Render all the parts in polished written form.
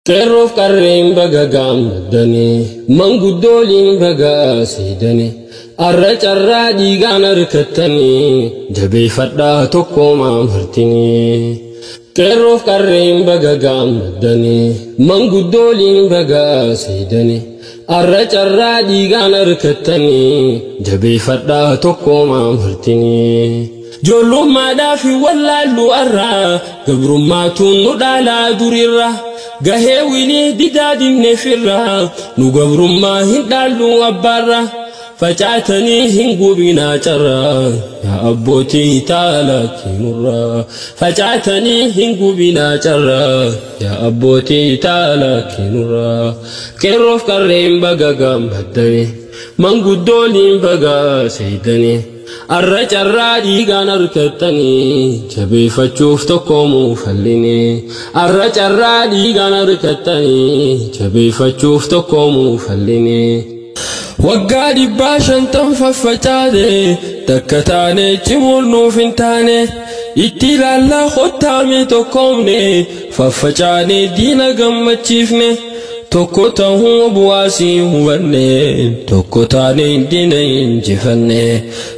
Keroof qarreen baga gammadanii manguddoliin baga siidanii arra carraa dhiigaan harkattanii jabeeffadhaa tokkoomaa martinii. Keroof qarreen baga gammadanii manguddoliin baga siidanii arra carraa dhiigaan harkattanii jabeeffadhaa tokkoomaa martinii. Jollummaadhaa fi wallaallu arraa gabrummaatuun nu dhaalaa durirra gahee winii didaadinne firra nu gabrummaa hin dhaallu abbaarra facaatanii hin gubinaa carraa yaa abbootii taalaakinurra facaatanii hin gubinaa carraa yaa abbootii taalaakinurra. Keroof qarreen baga gammadanii manguddoliin baga siidanii arra carraa dhiigaan harkattanii jabeeffachuuf tokkoomuu fallinii. Arra carraa dhiigaan harkattanii jabeeffachuuf tokkoomuu fallinii. Waggaa 500 faffacaane takka taane cimuun nuuf hin taane itti ilaallaa hottaame tokkoomne faffacaane diina gammachiifne. Tokko ta'uu bu'aasii hubanne tokko taane diina injifanne.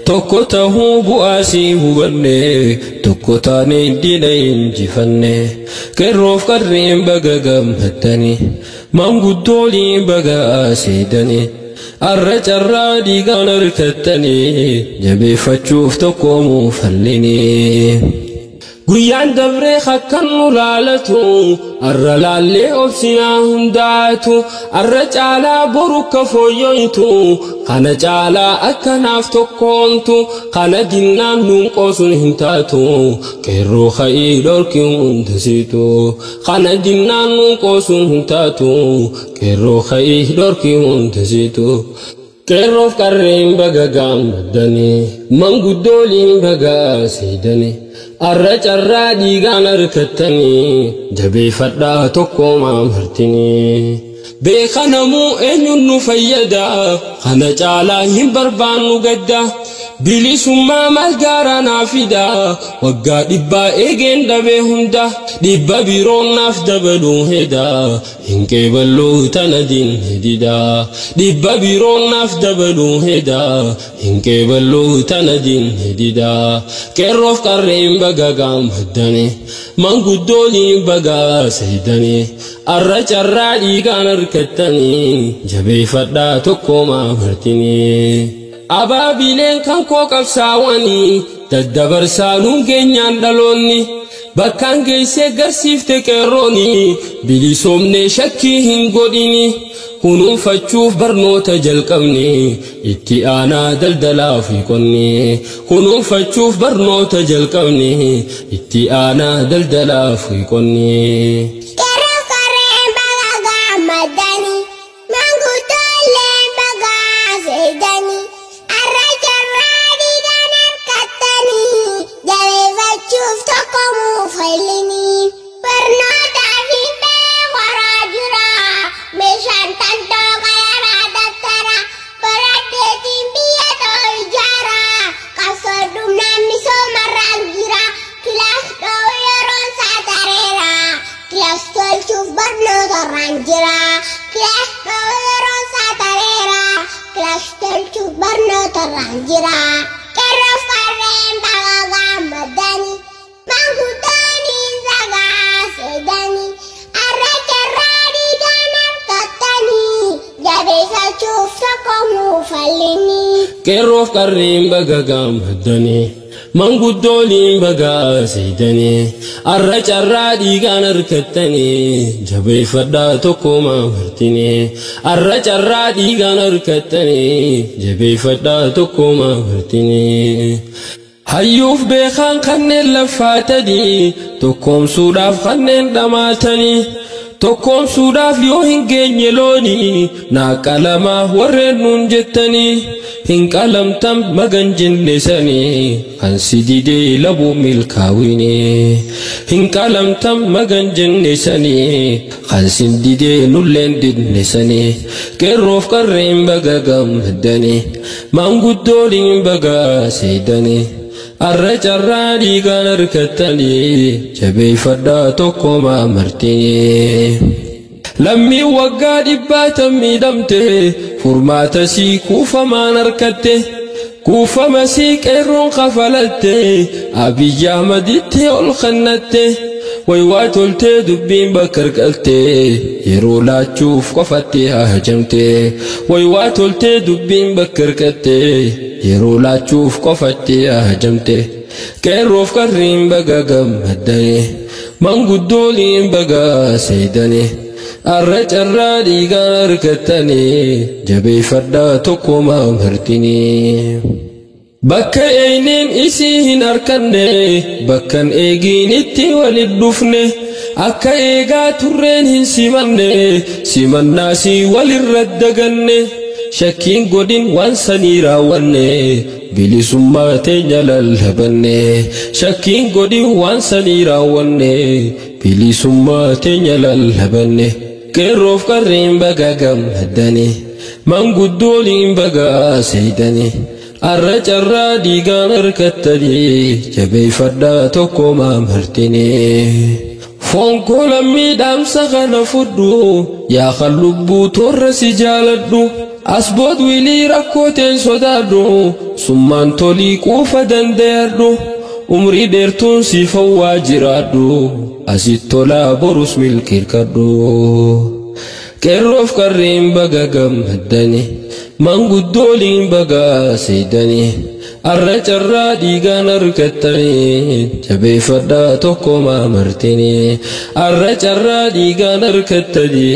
Tokko ta'uu bu'aasii hubanne tokko taane diina injifanne. Keroof qarreen baga gammadanii manguddoliin baga siidanii arra carraa dhiigaan harkattanii jabeeffachuuf tokkoomuu fallinii. Guyyaan dabree akkan nu laalatu arra laallee obsinaa hundaatu arra caalaa boru ka fooyyooytu kana caalaa akkanaaf tokkoomtu kana dinnaan nuun qoosuun hin taatu qeerroo ka'ii dhorkii hundasiitu kana dinnaan nuun qoosuun hin taatu qeerroo ka'ii dhorkii hundasiitu. Keroof qarreen baga gammadanii manguddoliin baga siidanii arra carraa dhiigaan harkattanii jabeeffadhaa tokkoomaa martinii. Beekanamuu eenyuun nu fayyada kana caalaa hin barbaannu gadda bilisummaa maal gaaraa naaf fida waggaa 100 eegeen dhabee hunda dhibba biroon naaf dabaluu heda hin qeeballuu tana diinni dida dhibba biroon naaf dabaluu heda hin qeeballuu tana diinni dida. Keroof qarreen baga gammadanii manguddoliin baga siidanii arra carraa dhiigaan harkattanii jabeeffadhaa tokkoomaa martinii. Abaabileen kan koo qabsaawanii daddabarsaa nuun keenyaan dhaloonni bakkaan geessee garsiifte qeerrooni bilisoomnee shakkii hin godhini. Kunuunfachuuf barnoota jalqabne itti aanaa daldalaa fi qonni. Kunuunfachuuf barnoota jalqabne itti aanaa daldalaa fi qonni. Keroof qarreen baga gammadanii manguddoliin baga siidanii arra carraa dhiigaan harkattanii jabeeffachuuf tokkoomuu fallinii. Keroof qarreen baga gammadanii manguddoliin baga siidanii arra carraa dhiigaan harkattanii jabeeffadhaa tokkoomaa martinii. Arra carraa dhiigaan harkattanii jabeeffadhaa tokkoomaa martinii. Hayyuuf beekaan kanneen laffaatanii tokkoomsuudhaaf kanneen dhamaatanii tokkoomsuudhaaf yoo hin geenye loonii naaqalamaa warreen nuun jettanii hin qalamtam magan jennesanii kan si didee labuu milkaawinii. Hin qalamtam magan jennesanii kan si didee nulleen didnesanii. Keroof qarreen baga gammadanii manguddoliin baga siidanii arra carraa dhiigaan harkattanii jabeeffadhaa tokkoomaa martinii. lammii waggaa dhibbaataan miidhamte furmaata sii kuufamaan harkatte kuufama sii qeerroon kafalatte Abiyyi Ahmaditti ol kennatte way waa toltee dubbiin bakka argatte yeroo laachuuf qofatti hajamte way waa toltee dubbiin bakka argatte yeroo laachuuf qofatti hajamte qeerroof qarriin baga gammaddane manguddooliin baga seydane arra carraa dhiigaan argattane jabeeffadhaa tokkomaa martini bakka eeyniin isii hin arkanne bakkan eegiin itti walit dhufne akka eegaa turreen hin simanne simannaasii walirra daganne shakkiin godhin waan sanii raawwanne bilisummaa teenya lallabanne shakkiin godhin waan sanii raawwanne bilisummaa teenya lallabanne qeerroof qarriin baga gammaddane manguddooliin baga seydane arra carraa dhiigaan harkattane jabeeffadhaa tokkomaa martine fonkoo lammii dhaamsa kana fudhu yaa kan lubbuu torra si jaaladhu asbood wilii rakkooteen sodaadhu summaan tolii quufa dandayadhu umrii dheertuun si fawwaa jiraadhu asit tolaa borus milkeeffadhu qeerroof qarriin baga gammaddane manguddooliin baga seydane arra carraa dhiigaan harkattane jabeeffadhaa tokkomaa martine arra carraa dhiigaan harkattane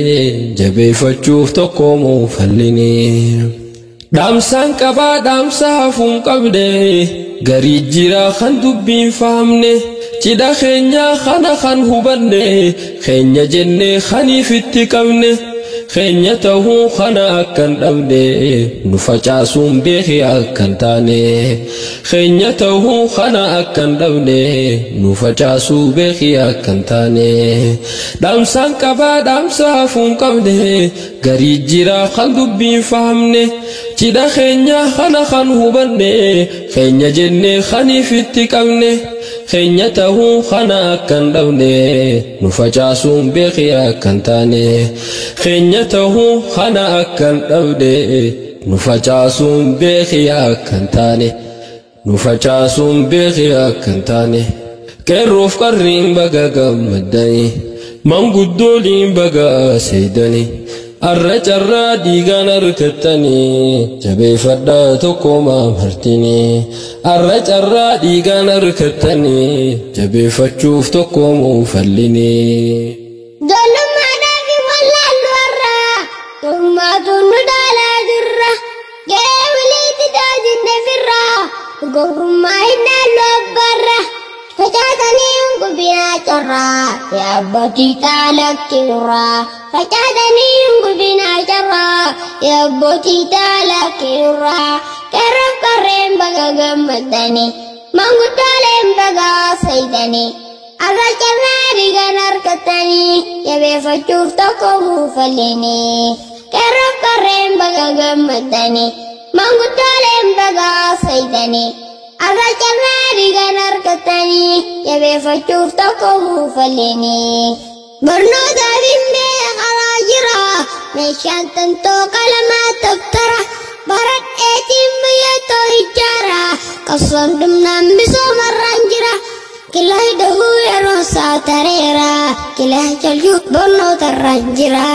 jabeeffachuuf tokkomoo falline dhaamsaan qabaa dhaamsa hafuun qabne garii jiraa kan dubbiin fahamne cidha keenya kana kan hubanne keenya jenne kaniif itti qabne keenya ta'uu kana akkan dhabne nu facaasuun beekii akkan taane keenya ta'uu kana akkan dhabne nu facaasuu beekii akkan taane dhaamsaan qabaa dhaamsa hafuun qabne garii jiraa kan dubbiin fahamne cidha keenya kana kan hubanne keenya jenne kaniif itti qabne keenya ta'uu kana akkan dhabne nu facaasuun beekii akkan taane keenya ta'uu kana akkan dhabne nu facaasuun beekii akkan taane nu facaasuun beekii akkan taane qeerroof qarriin baga gammaddane manguddooliin baga seydane arra carraa dhiigaan harkattane jabeeffadhaa tokkomaa martine arra carraa dhiigaan harkattane jabeeffachuuf tokkomoo falline dolummaadhaa fi wallaallu har'aa tummaatuun nu dhaalaa jirra gahee waliitti daajinne firraa gowwummaa hin dhaallu abbaarra facaatanii gubinaa carraa yaabbootii taalakki nurraa facaatanii gubinaa carraa yaabbootii taalakki nurraa qeerroof qarreen baga gammaddane manguddooleen baga seydane arra carraa dhiigaan harkattane jabeeffachuuf tokkomoo falline qeerroof qarreen baga gammaddane manguddooleen baga seydane arra carraa dhiigaan harkattane jabeeffachuuf tokkomoo falline barnootaaf himmee karaa jira meeshaan tantoo qalamaa dabtara baradheetiin biyyatoo ijaara qabsoon dhumnaan misoomarraan jira kilahi dhahuu yeroo isaa tareera kilahi jalchuu barnootarraan jira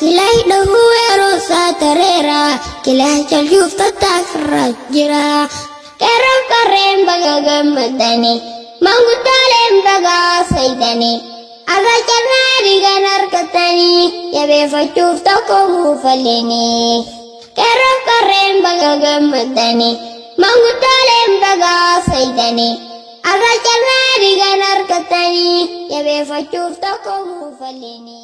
kilahi dhahuu yeroo isaa tareera kilahi jalchuuf tattaafirraan jira qeerroof qarreen baga gammaddane manguddooleen baga seydane arra carraa dhiigaan harkattane jabeeffachuuf tokkomoo falline qeerroof qarreen baga gammaddane manguddooleen baga seydane arra carraa dhiigaan harkattane jabeeffachuuf tokkomoo falline